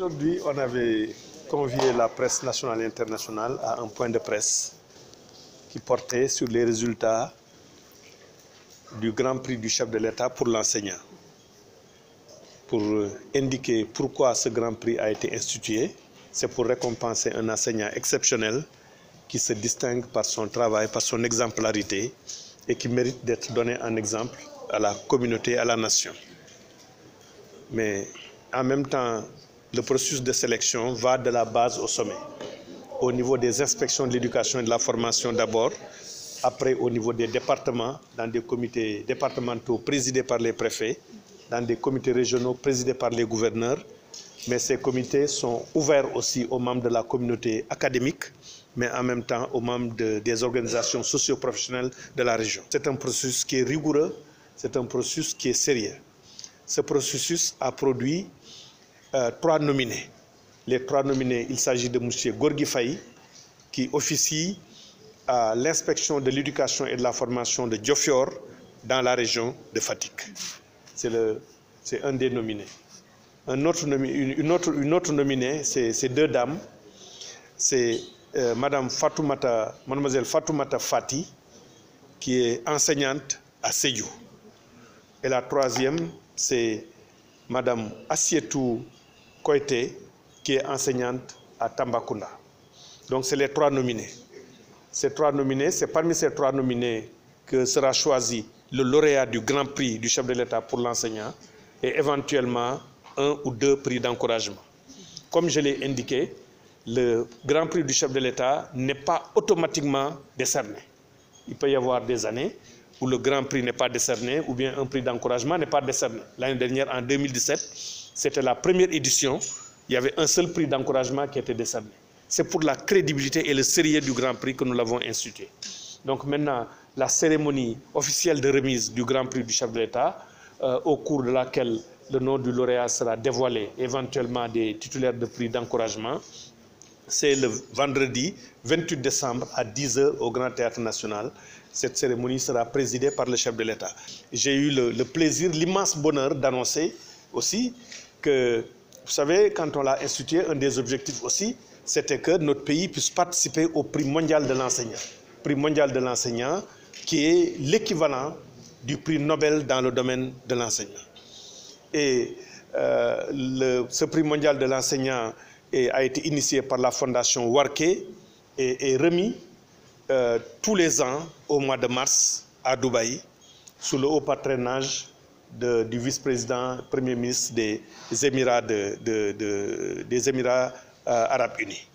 Aujourd'hui, on avait convié la presse nationale et internationale à un point de presse qui portait sur les résultats du Grand Prix du chef de l'État pour l'enseignant, pour indiquer pourquoi ce Grand Prix a été institué. C'est pour récompenser un enseignant exceptionnel qui se distingue par son travail, par son exemplarité et qui mérite d'être donné en exemple à la communauté, à la nation. Mais en même temps, le processus de sélection va de la base au sommet. Au niveau des inspections de l'éducation et de la formation d'abord, après au niveau des départements, dans des comités départementaux présidés par les préfets, dans des comités régionaux présidés par les gouverneurs. Mais ces comités sont ouverts aussi aux membres de la communauté académique, mais en même temps aux membres des organisations socio-professionnelles de la région. C'est un processus qui est rigoureux, c'est un processus qui est sérieux. Ce processus a produit 3 nominés. Les 3 nominés, il s'agit de M. Gorgui Faye, qui officie à l'inspection de l'éducation et de la formation de Diofior dans la région de Fatick. C'est un des nominés. Une autre nominée, c'est 2 dames. C'est mademoiselle Fatoumata Fati, qui est enseignante à Sédhiou. Et la 3e, c'est madame Assietou Koité, qui est enseignante à Tambacounda. Donc c'est les 3 nominés. C'est parmi ces 3 nominés que sera choisi le lauréat du Grand Prix du chef de l'État pour l'enseignant et éventuellement 1 ou 2 prix d'encouragement. Comme je l'ai indiqué, le Grand Prix du chef de l'État n'est pas automatiquement décerné. Il peut y avoir des années où le Grand Prix n'est pas décerné ou bien un prix d'encouragement n'est pas décerné. L'année dernière, en 2017, c'était la première édition, il y avait un seul prix d'encouragement qui était décerné. C'est pour la crédibilité et le sérieux du Grand Prix que nous l'avons institué. Donc maintenant, la cérémonie officielle de remise du Grand Prix du chef de l'État, au cours de laquelle le nom du lauréat sera dévoilé, éventuellement des titulaires de prix d'encouragement, c'est le vendredi 28 décembre à 10 h au Grand Théâtre National. Cette cérémonie sera présidée par le chef de l'État. J'ai eu le plaisir, l'immense bonheur d'annoncer aussi que, vous savez, quand on l'a institué, un des objectifs aussi, c'était que notre pays puisse participer au prix mondial de l'enseignant. Prix mondial de l'enseignant qui est l'équivalent du prix Nobel dans le domaine de l'enseignement. Et ce prix mondial de l'enseignant a été initié par la fondation Warké et remis tous les ans au mois de mars à Dubaï sous le haut patronage du vice-président premier ministre des Émirats Arabes Unis.